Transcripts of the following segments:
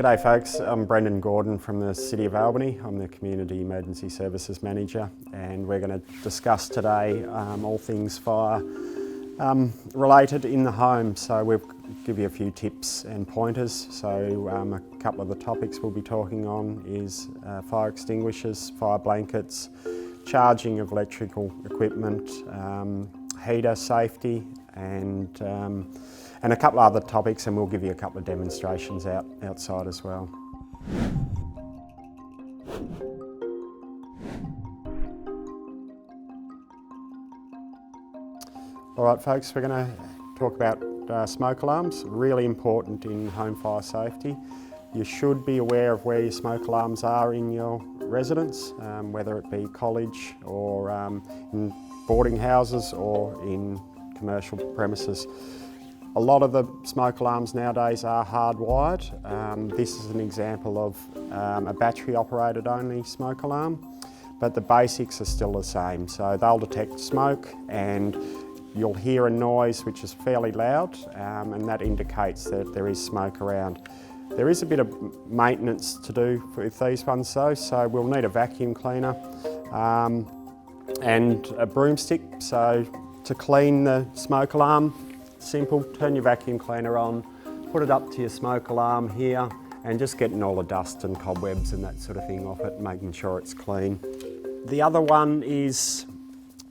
G'day folks, I'm Brendan Gordon from the City of Albany. I'm the Community Emergency Services Manager, and we're going to discuss today all things fire related in the home. So we'll give you a few tips and pointers. So a couple of the topics we'll be talking on is fire extinguishers, fire blankets, charging of electrical equipment, heater safety, and a couple of other topics, and we'll give you a couple of demonstrations outside as well. All right folks, we're going to talk about smoke alarms, really important in home fire safety. You should be aware of where your smoke alarms are in your residence, whether it be college or in boarding houses or in commercial premises. A lot of the smoke alarms nowadays are hardwired. This is an example of a battery operated only smoke alarm, but the basics are still the same. So they'll detect smoke and you'll hear a noise which is fairly loud, and that indicates that there is smoke around. There is a bit of maintenance to do with these ones though, so we'll need a vacuum cleaner and a broomstick. So to clean the smoke alarm, simple, turn your vacuum cleaner on, put it up to your smoke alarm here, and just getting all the dust and cobwebs and that sort of thing off it, making sure it's clean. The other one is,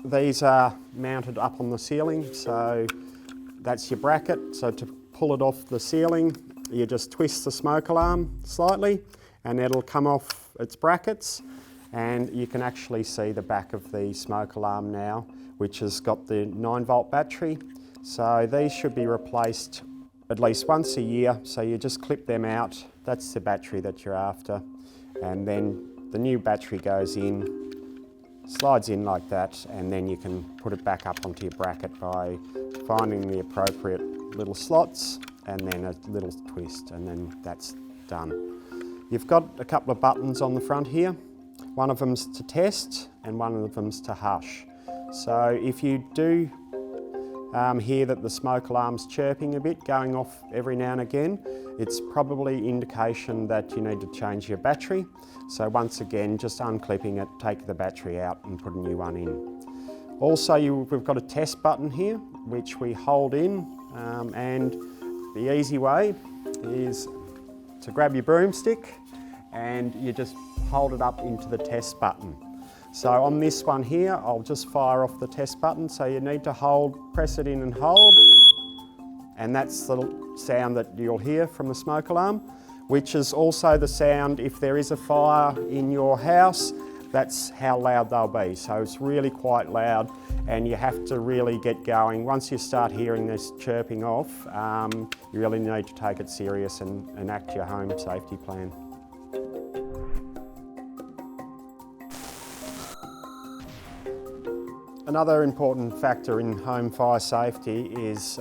these are mounted up on the ceiling, so that's your bracket. So to pull it off the ceiling, you just twist the smoke alarm slightly and it'll come off its brackets, and you can actually see the back of the smoke alarm now, which has got the 9-volt battery. So these should be replaced at least once a year, so you just clip them out. That's the battery that you're after, and then the new battery goes in, slides in like that, and then you can put it back up onto your bracket by finding the appropriate little slots and then a little twist, and then that's done. You've got a couple of buttons on the front here. One of them's to test and one of them's to hush. So if you do hear that the smoke alarm's chirping a bit, going off every now and again, it's probably indication that you need to change your battery. So once again, just unclipping it, take the battery out and put a new one in. Also, we've got a test button here, which we hold in, and the easy way is to grab your broomstick and you just hold it up into the test button. So on this one here, I'll just fire off the test button. So you need to press it in and hold, and that's the sound that you'll hear from the smoke alarm, which is also the sound if there is a fire in your house. That's how loud they'll be. So it's really quite loud, and you have to really get going. Once you start hearing this chirping off, you really need to take it serious and enact your home safety plan. Another important factor in home fire safety is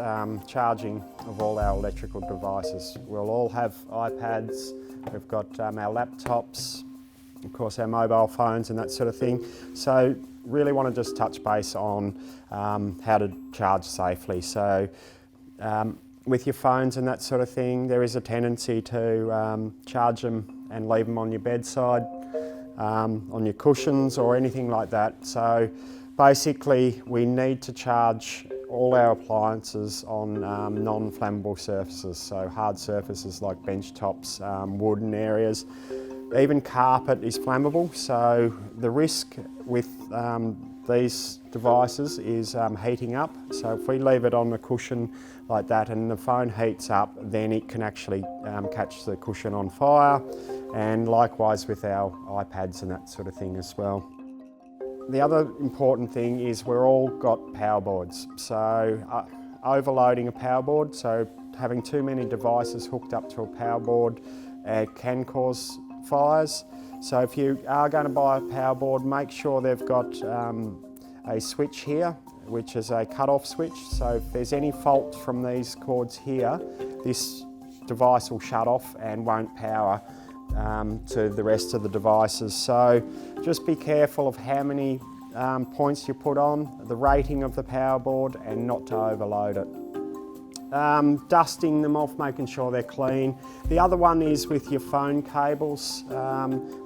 charging of all our electrical devices. We'll all have iPads, we've got our laptops, of course our mobile phones and that sort of thing. So really want to just touch base on how to charge safely. So with your phones and that sort of thing, there is a tendency to charge them and leave them on your bedside, on your cushions or anything like that. So basically, we need to charge all our appliances on non-flammable surfaces, so hard surfaces like bench tops, wooden areas. Even carpet is flammable, so the risk with these devices is heating up. So if we leave it on a cushion like that and the phone heats up, then it can actually catch the cushion on fire, and likewise with our iPads and that sort of thing as well. The other important thing is we're all got power boards. So overloading a power board, so having too many devices hooked up to a power board can cause fires. So if you are going to buy a power board, make sure they've got a switch here, which is a cut-off switch. So if there's any fault from these cords here, this device will shut off and won't power to the rest of the devices. So just be careful of how many points you put on, the rating of the power board, and not to overload it. dusting them off, making sure they're clean. The other one is with your phone cables,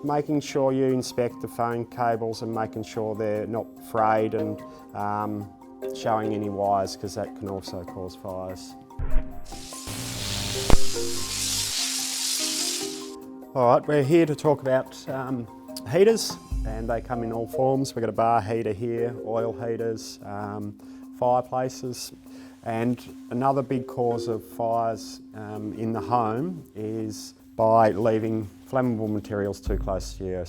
making sure you inspect the phone cables and making sure they're not frayed and showing any wires, because that can also cause fires. All right, we're here to talk about heaters, and they come in all forms. We've got a bar heater here, oil heaters, fireplaces, and another big cause of fires in the home is by leaving flammable materials too close to your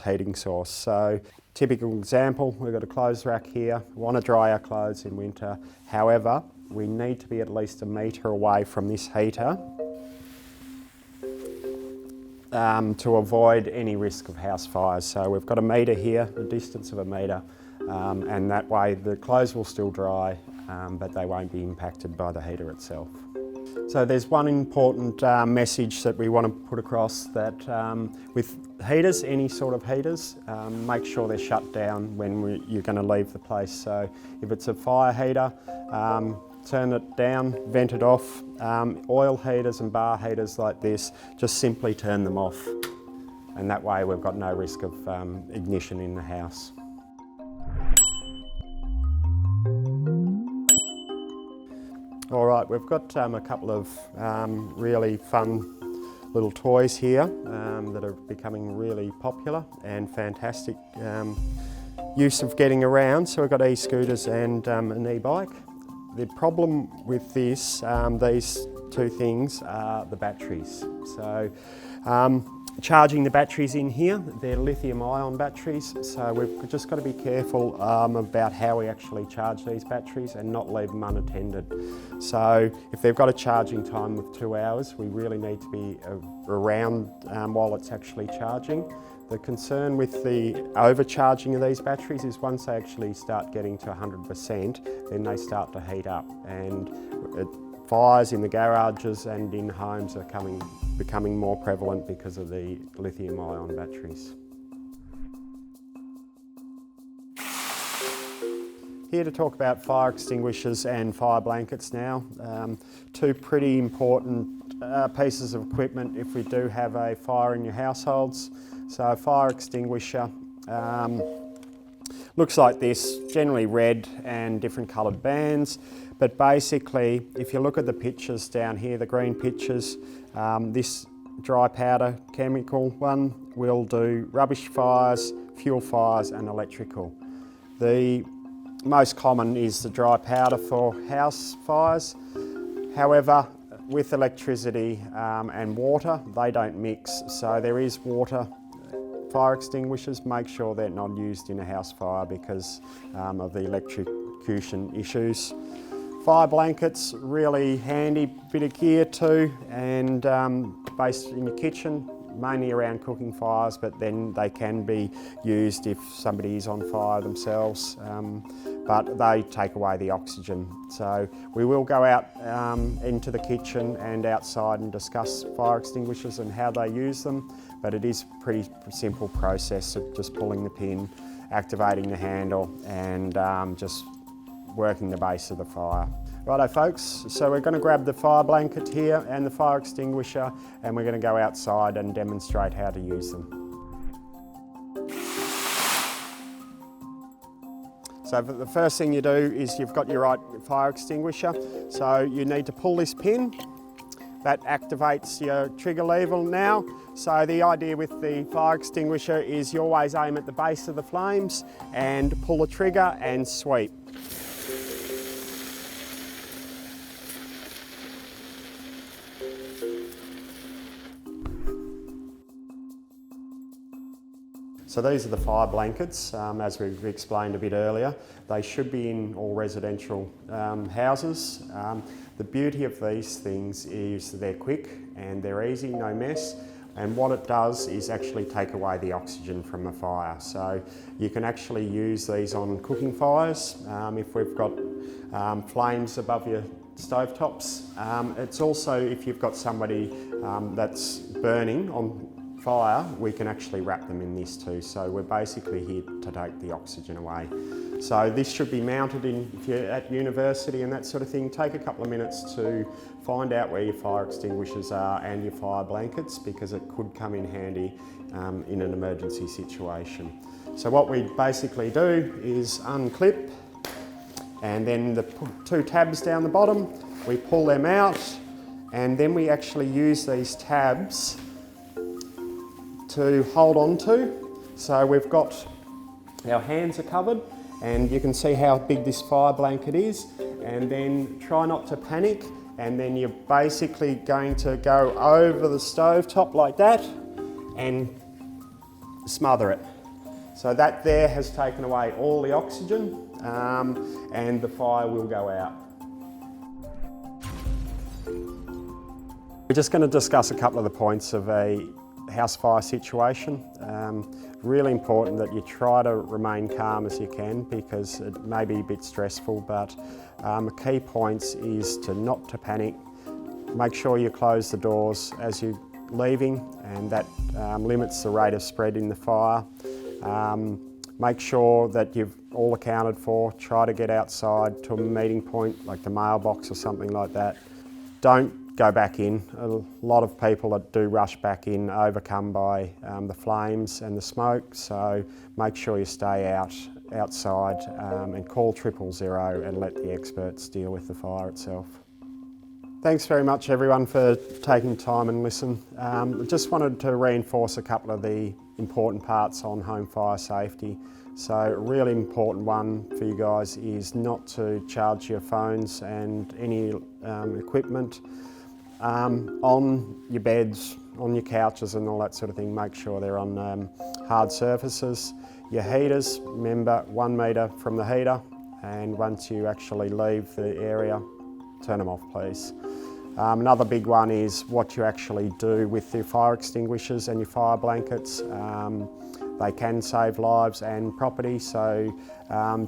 heating source. So, typical example, we've got a clothes rack here. We want to dry our clothes in winter. However, we need to be at least 1 metre away from this heater to avoid any risk of house fires. So we've got 1 metre here, a distance of 1 metre, and that way the clothes will still dry, but they won't be impacted by the heater itself. So there's one important message that we want to put across, that with heaters, any sort of heaters, make sure they're shut down when you're going to leave the place. So if it's a fire heater, turn it down, vent it off. Oil heaters and bar heaters like this, just simply turn them off. And that way we've got no risk of ignition in the house. All right, we've got a couple of really fun little toys here that are becoming really popular and fantastic use of getting around. So we've got e-scooters and an e-bike. The problem with these two things are the batteries. So charging the batteries in here, they're lithium-ion batteries, so we've just got to be careful about how we actually charge these batteries and not leave them unattended. So if they've got a charging time of 2 hours, we really need to be around while it's actually charging. The concern with the overcharging of these batteries is once they actually start getting to 100%, then they start to heat up, and fires in the garages and in homes are becoming more prevalent because of the lithium-ion batteries. Here to talk about fire extinguishers and fire blankets now. Two pretty important pieces of equipment if we do have a fire in your households. So a fire extinguisher looks like this, generally red and different coloured bands. But basically, if you look at the pictures down here, the green pictures, this dry powder chemical one will do rubbish fires, fuel fires and electrical. The most common is the dry powder for house fires. However, with electricity and water, they don't mix. So there is water fire extinguishers. Make sure they're not used in a house fire because of the electrocution issues. Fire blankets, really handy bit of gear too, and based in your kitchen, mainly around cooking fires, but then they can be used if somebody is on fire themselves, but they take away the oxygen. So we will go out into the kitchen and outside and discuss fire extinguishers and how they use them, but it is a pretty simple process of just pulling the pin, activating the handle and just working the base of the fire. Righto folks, so we're going to grab the fire blanket here and the fire extinguisher, and we're going to go outside and demonstrate how to use them. So the first thing you do is you've got your right fire extinguisher, so you need to pull this pin. That activates your trigger lever now. So the idea with the fire extinguisher is you always aim at the base of the flames and pull the trigger and sweep. So these are the fire blankets, as we've explained a bit earlier. They should be in all residential houses. The beauty of these things is they're quick and they're easy, no mess. And what it does is actually take away the oxygen from a fire. So you can actually use these on cooking fires if we've got flames above your stovetops. It's also if you've got somebody that's burning on fire, we can actually wrap them in this too. So we're basically here to take the oxygen away. So this should be mounted in, if you're at university and that sort of thing, take a couple of minutes to find out where your fire extinguishers are and your fire blankets, because it could come in handy in an emergency situation. So what we basically do is unclip, and then the two tabs down the bottom, we pull them out, and then we actually use these tabs to hold on to. So we've got, our hands are covered, and you can see how big this fire blanket is, and then try not to panic, and then you're basically going to go over the stove top like that and smother it. So that there has taken away all the oxygen, and the fire will go out. We're just going to discuss a couple of the points of a house fire situation. Really important that you try to remain calm as you can, because it may be a bit stressful, but the key points is not to panic. Make sure you close the doors as you're leaving, and that limits the rate of spread in the fire. Make sure that you've all accounted for. Try to get outside to a meeting point like the mailbox or something like that. Don't go back in. A lot of people that do rush back in overcome by the flames and the smoke, so make sure you stay outside and call 000 and let the experts deal with the fire itself. Thanks very much everyone for taking time and listen. Just wanted to reinforce a couple of the important parts on home fire safety. So a really important one for you guys is not to charge your phones and any equipment on your beds, on your couches and all that sort of thing. Make sure they're on hard surfaces. Your heaters, remember 1 metre from the heater, and once you actually leave the area, turn them off please. Another big one is what you actually do with your fire extinguishers and your fire blankets. They can save lives and property, so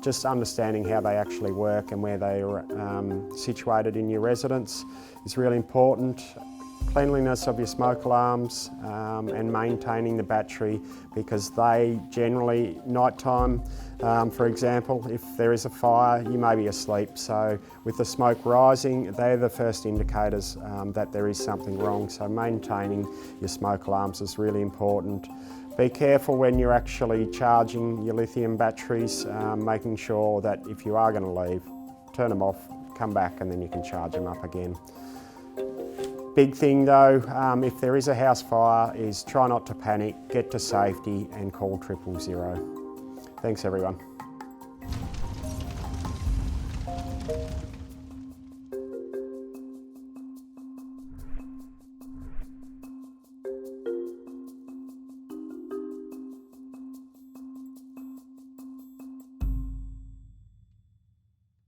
just understanding how they actually work and where they are situated in your residence is really important. Cleanliness of your smoke alarms and maintaining the battery, because they generally, nighttime, for example, if there is a fire, you may be asleep. So with the smoke rising, they're the first indicators that there is something wrong. So maintaining your smoke alarms is really important. Be careful when you're actually charging your lithium batteries, making sure that if you are going to leave, turn them off, come back, and then you can charge them up again. Big thing though, if there is a house fire, is try not to panic, get to safety and call 000. Thanks everyone.